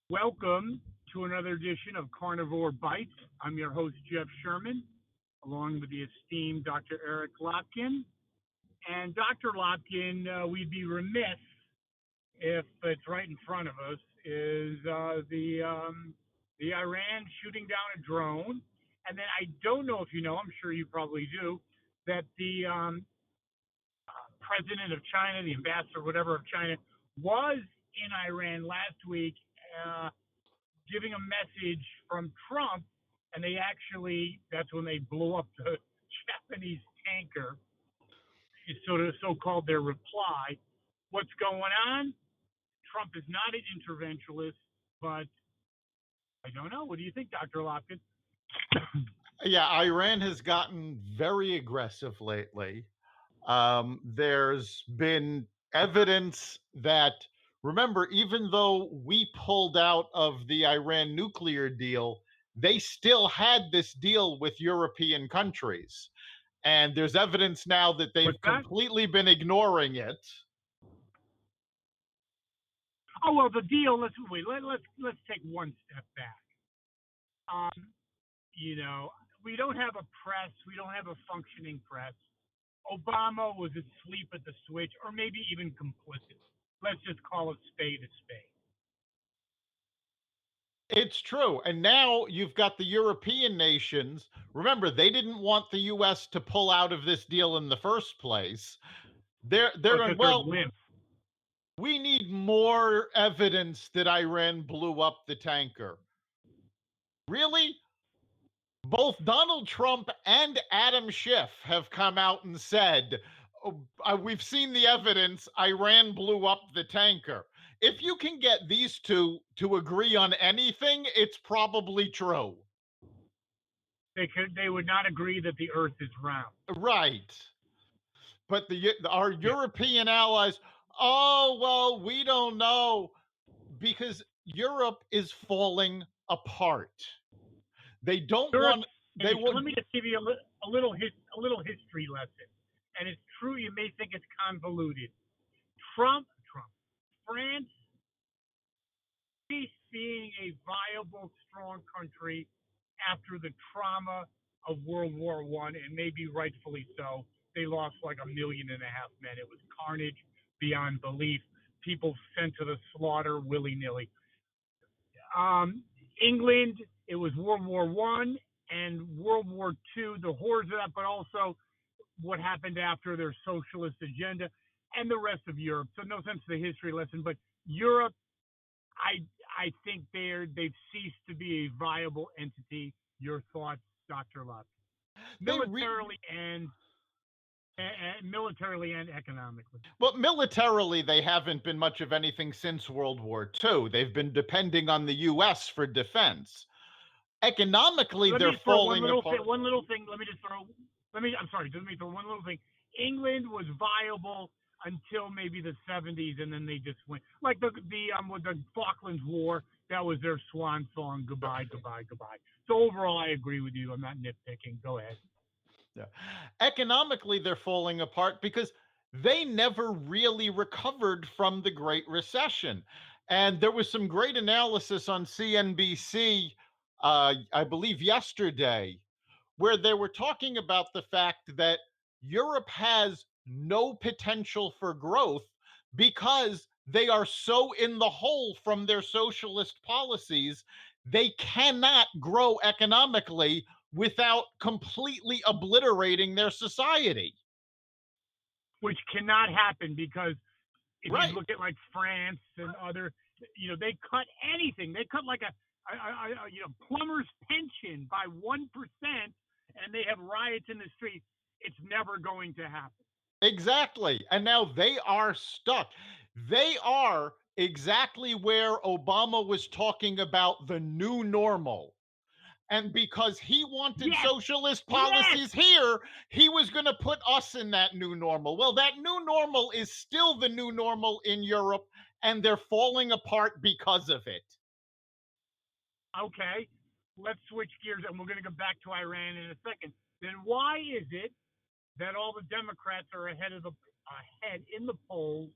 Welcome to another edition of Carnivore Bites. I'm your host, Jeff Sherman, along with the esteemed Dr. Eric Lopkin. And Dr. Lopkin, we'd be remiss if it's right in front of us, is the Iran shooting down a drone. And then I don't know if you know, I'm sure you probably do, that the president of China, the ambassador, whatever, of China, was in Iran last week uh, giving a message from Trump, and that's when they blew up the Japanese tanker. It's sort of so-called their reply. What's going on? Trump is not an interventionist, but I don't know. What do you think, Dr. Lopkin? Yeah, Iran has gotten very aggressive lately. There's been evidence that, remember, even though we pulled out of the Iran nuclear deal, they still had this deal with European countries. And there's evidence now that they've What's that? completely been ignoring it. Oh well, the deal. Let's wait. Let's take one step back. Um, we don't have a press. We don't have a functioning press. Obama was asleep at the switch, or maybe even complicit. Let's just call a spade a spade. It's true. And now you've got the European nations. Remember, they didn't want the US to pull out of this deal in the first place. They're going, Because they're well, limp. we need more evidence that Iran blew up the tanker. Really? Both Donald Trump and Adam Schiff have come out and said, "Oh, we've seen the evidence. Iran blew up the tanker." If you can get these two to agree on anything, it's probably true. They would not agree that the Earth is round. Right. But our Yeah. European allies, oh, well, we don't know, because Europe is falling apart. They don't Europe. want, they Okay, so would, let me just give you a little history lesson. And it's true. You may think it's convoluted. Trump, France ceased being a viable, strong country after the trauma of World War One, and maybe rightfully so. They lost like 1.5 million men. It was carnage beyond belief. People sent to the slaughter willy nilly. England, it was World War One and World War Two, the horrors of that, but also what happened after their socialist agenda, and the rest of Europe. So no sense of the history lesson, but Europe, I think they've ceased to be a viable entity. Your thoughts, Dr. Love? they re, Militarily and economically. well, militarily, they haven't been much of anything since World War II. They've been depending on the US for defense. Economically, Let they're me throw one falling little thing. apart. One little thing. Let me just throw. Let me. I'm sorry. Let me throw one little thing. England was viable until maybe the 70s, and then they just went like with the Falklands War. That was their swan song. Goodbye, goodbye, goodbye. So overall, I agree with you. I'm not nitpicking. Go ahead. Yeah. Economically, they're falling apart because they never really recovered from the Great Recession. And there was some great analysis on CNBC, I believe yesterday, where they were talking about the fact that Europe has no potential for growth because they are so in the hole from their socialist policies. They cannot grow economically without completely obliterating their society. Which cannot happen because if you Right. look at like France and other, they cut anything. They cut like a plumber's pension by 1%, and they have riots in the street. It's never going to happen. Exactly. And now they are stuck. They are exactly where Obama was talking about the new normal. And because he wanted Yes, socialist yes. policies here, he was going to put us in that new normal. Well, that new normal is still the new normal in Europe, and they're falling apart because of it. Okay, let's switch gears, and we're going to go back to Iran in a second. Then why is it that all the Democrats are ahead in the polls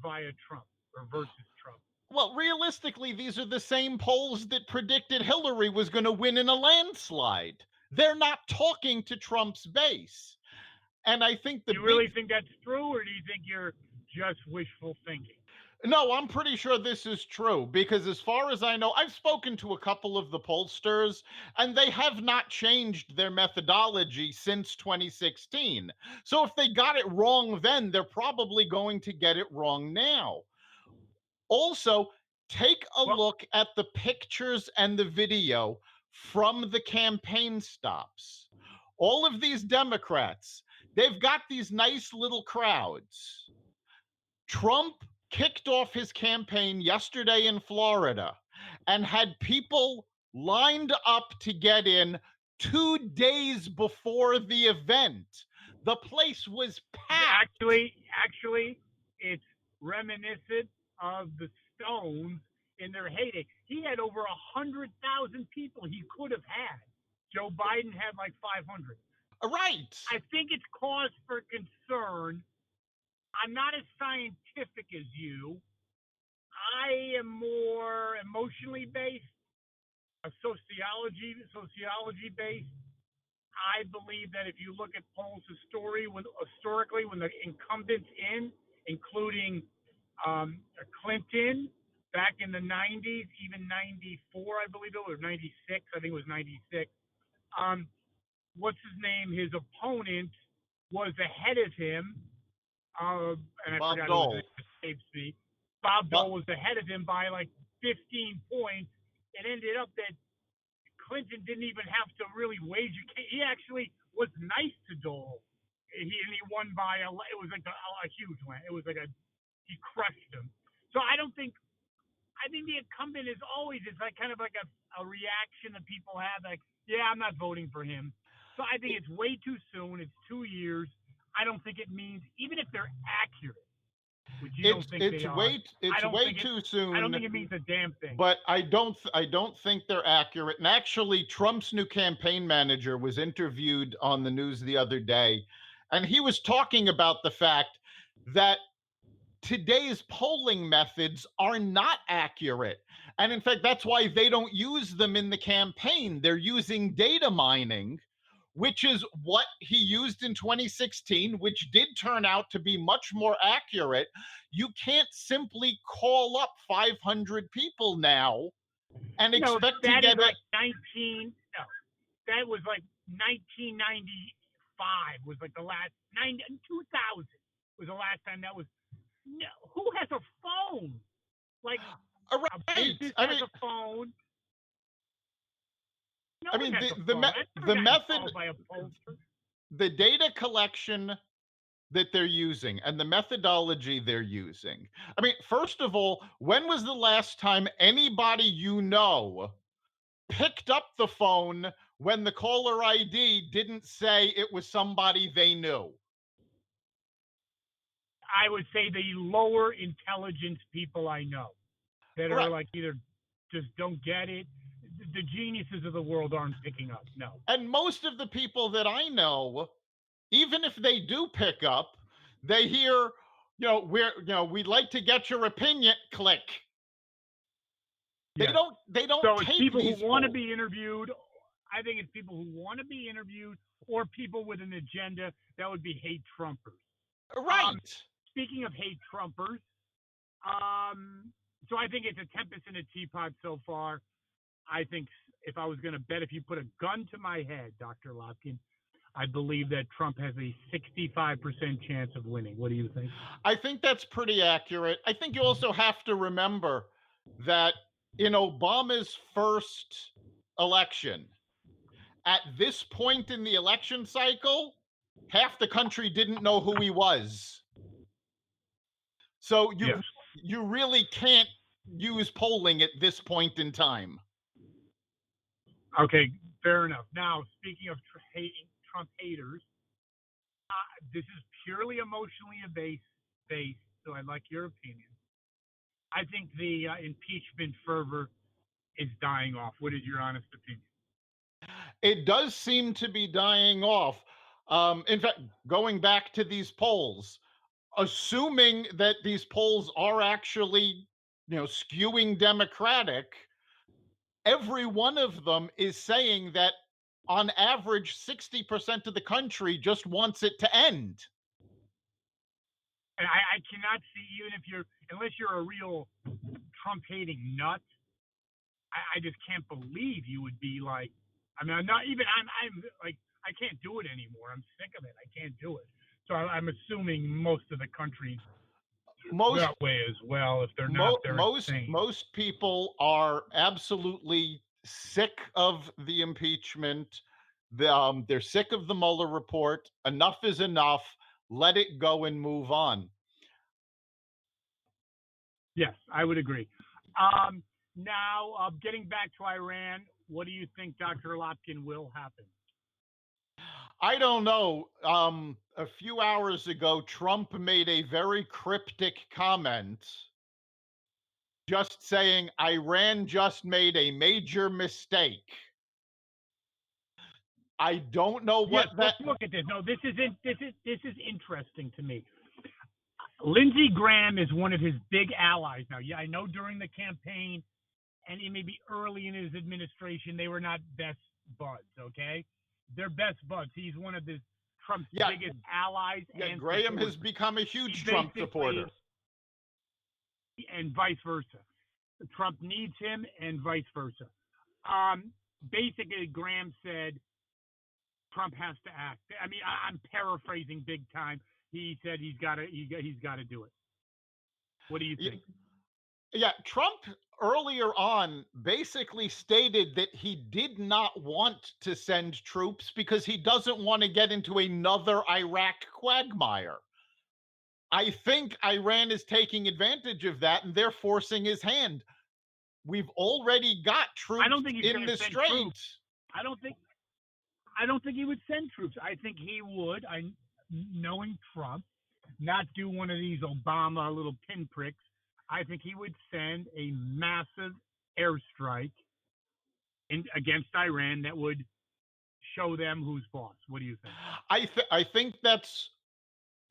via Trump or versus Trump? Well, realistically, these are the same polls that predicted Hillary was going to win in a landslide. They're not talking to Trump's base. And I think the You big really think that's true, or do you think you're just wishful thinking? No, I'm pretty sure this is true because, as far as I know, I've spoken to a couple of the pollsters and they have not changed their methodology since 2016. So, if they got it wrong then, they're probably going to get it wrong now. Also, take a Well, look at the pictures and the video from the campaign stops. All of these Democrats, they've got these nice little crowds. Trump kicked off his campaign yesterday in Florida and had people lined up to get in 2 days before the event. The place was packed. actually, it's reminiscent of the Stones in their heyday. He had over 100,000 people he could have had. Joe Biden had like 500. Right. I think it's cause for concern. I'm not as scientific as you. I am more emotionally based, sociology based. I believe that if you look at polls historically, when the incumbents in, including Clinton back in the 90s, even 94, I believe it was 96. I think it was 96. What's his name? His opponent was ahead of him, and I Bob forgot who his Dole. name escapes me. Bob But Dole was ahead of him by like 15 points. It ended up that Clinton didn't even have to really wage a case. He actually was nice to Dole. He won by it was like a huge win. It was like he crushed him. So I think the incumbent is always it's like kind of like a reaction that people have like, yeah, I'm not voting for him. So I think it's way too soon. It's 2 years. I don't think it means even if they're accurate, which you don't think they are. it's way too I don't soon. think it means a damn thing. But I don't think they're accurate. And actually, Trump's new campaign manager was interviewed on the news the other day, and he was talking about the fact that today's polling methods are not accurate. And in fact, that's why they don't use them in the campaign. They're using data mining, which is what he used in 2016, which did turn out to be much more accurate. You can't simply call up 500 people now and No, expect to that is get it. like 19. No, that was like 1995 was like the last 2000 was the last time that was. No, who has a phone? Like a Right. business has a phone. No I one mean, has a the phone. I've never the gotten method, called by a pollster. the data collection that they're using and the methodology they're using. I mean, first of all, when was the last time anybody picked up the phone when the caller ID didn't say it was somebody they knew? I would say the lower intelligence people I know that are Right. like either just don't get it. The geniuses of the world aren't picking up. No. And most of the people that I know, even if they do pick up, they hear, we'd like to get your opinion, click. Yes. They don't So it's take people these who want to polls. be interviewed. I think it's people who want to be interviewed or people with an agenda that would be hate Trumpers. Right. Speaking of hate Trumpers, so I think it's a tempest in a teapot so far. I think if I was going to bet, if you put a gun to my head, Dr. Lopkin, I believe that Trump has a 65% chance of winning. What do you think? I think that's pretty accurate. I think you also have to remember that in Obama's first election, at this point in the election cycle, half the country didn't know who he was. So Yes. you really can't use polling at this point in time. Okay, fair enough. Now, speaking of Trump haters, this is purely emotionally based, so I'd like your opinion. I think the impeachment fervor is dying off. What is your honest opinion? It does seem to be dying off. In fact, going back to these polls, assuming that these polls are actually skewing Democratic, every one of them is saying that on average 60% of the country just wants it to end. And I cannot see, unless you're a real Trump hating nut, I just can't believe you would be like, I mean, I'm not even, I'm like, I can't do it anymore. I'm sick of it. I can't do it. So I'm assuming most of the country Most that way as well. If they're not, they're insane. most people are absolutely sick of the impeachment. They're sick of the Mueller report. Enough is enough. Let it go and move on. Yes, I would agree. Now, getting back to Iran, what do you think, Dr. Lopkin, will happen? I don't know. A few hours ago, Trump made a very cryptic comment just saying Iran just made a major mistake. I don't know what Let's look at this. No, this is interesting to me. Lindsey Graham is one of his big allies now. Yeah, I know during the campaign and maybe early in his administration, they were not best buds, okay? They're best buds. He's one of Trump's biggest allies. Yeah, and Graham has become a huge Trump supporter. And vice versa. Trump needs him and vice versa. Basically, Graham said Trump has to act. I mean, I'm paraphrasing big time. He said he's got to do it. What do you think? Yeah, Trump earlier on basically stated that he did not want to send troops because he doesn't want to get into another Iraq quagmire. I think Iran is taking advantage of that and they're forcing his hand. We've already got troops in the Straits. I don't think he would send troops. I think he would, knowing Trump, not do one of these Obama little pinpricks. I think he would send a massive airstrike against Iran that would show them who's boss. What do you think? I think that's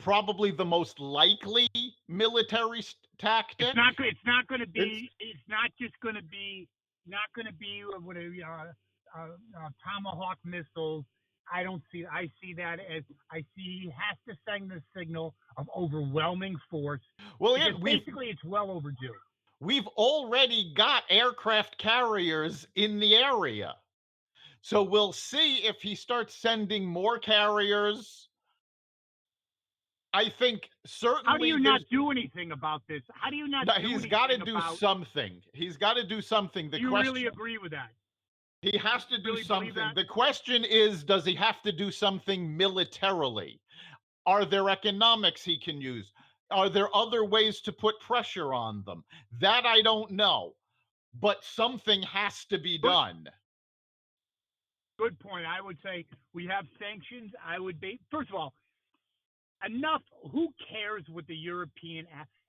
probably the most likely military tactic. It's not going to be. It's not just going to be. Not going to be Tomahawk missiles. I don't see. I see that as he has to send the signal of overwhelming force. Well, basically, it's well overdue. We've already got aircraft carriers in the area, so we'll see if he starts sending more carriers. I think certainly. How do you not do anything about this? How do you not? He's got to do something. He's got to do something. Do you really agree with that? He has to do something. The question is, does he have to do something militarily? Are there economics he can use? Are there other ways to put pressure on them? That I don't know. But something has to be done. Good point. I would say we have sanctions. First of all, enough. Who cares what the European?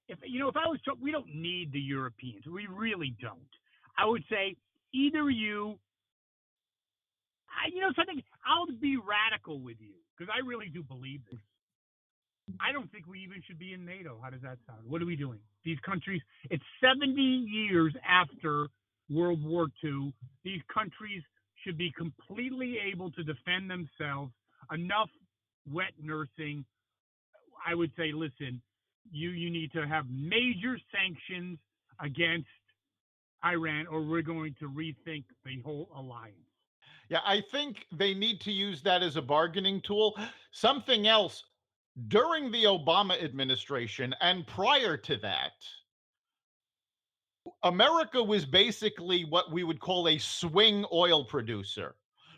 If I was, we don't need the Europeans. We really don't. I would say either you. Something. I'll be radical with you because I really do believe this. I don't think we even should be in NATO. How does that sound? What are we doing? These countries. It's 70 years after World War II. These countries should be completely able to defend themselves. Enough wet nursing. I would say, listen, you need to have major sanctions against Iran, or we're going to rethink the whole alliance. Yeah, I think they need to use that as a bargaining tool. Something else, during the Obama administration and prior to that, America was basically what we would call a swing oil producer.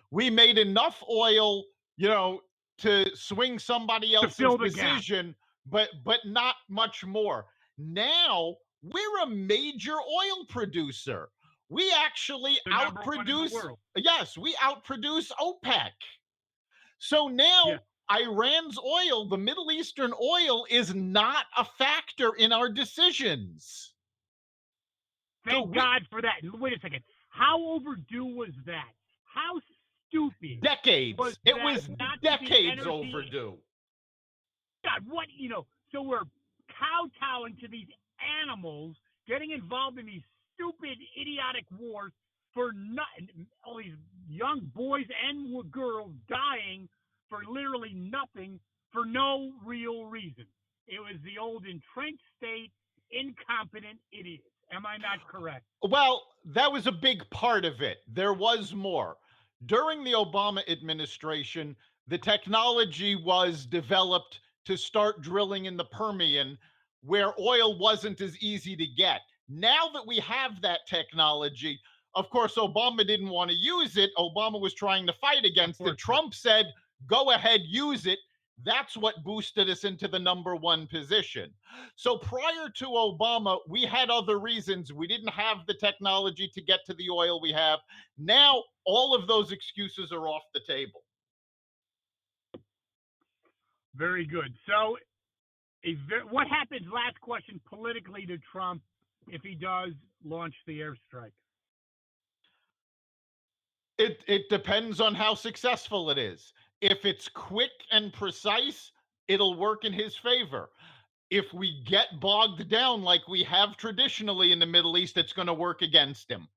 We made enough oil, to swing somebody else's decision, but not much more. Now we're a major oil producer. We actually outproduce. Yes, we outproduce OPEC. So now Iran's oil, the Middle Eastern oil, is not a factor in our decisions. Thank God for that. Wait a second. How overdue was that? How stupid. Decades. It was decades overdue. God, what, so we're kowtowing to these animals getting involved in these stupid, idiotic wars for nothing. All these young boys and girls dying for literally nothing for no real reason. It was the old entrenched state, incompetent idiots. Am I not correct? Well, that was a big part of it. There was more. During the Obama administration, the technology was developed to start drilling in the Permian where oil wasn't as easy to get. Now that we have that technology, of course, Obama didn't want to use it. Obama was trying to fight against it. Trump said, go ahead, use it. That's what boosted us into the number one position. So prior to Obama, we had other reasons. We didn't have the technology to get to the oil we have. Now, all of those excuses are off the table. Very good. So, what happens, last question, politically to Trump if he does launch the airstrike? It depends on how successful it is. If it's quick and precise, it'll work in his favor. If we get bogged down like we have traditionally in the Middle East, it's going to work against him.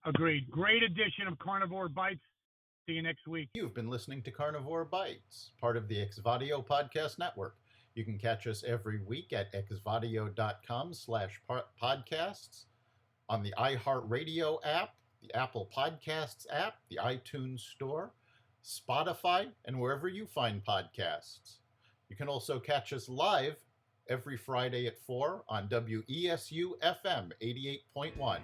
Agreed. Great edition of Carnivore Bites. See you next week. You've been listening to Carnivore Bites, part of the Exvadio Podcast Network. You can catch us every week at exvadio.com/podcasts, on the iHeartRadio app, the Apple Podcasts app, the iTunes Store, Spotify, and wherever you find podcasts. You can also catch us live every Friday at 4 on WESU FM 88.1.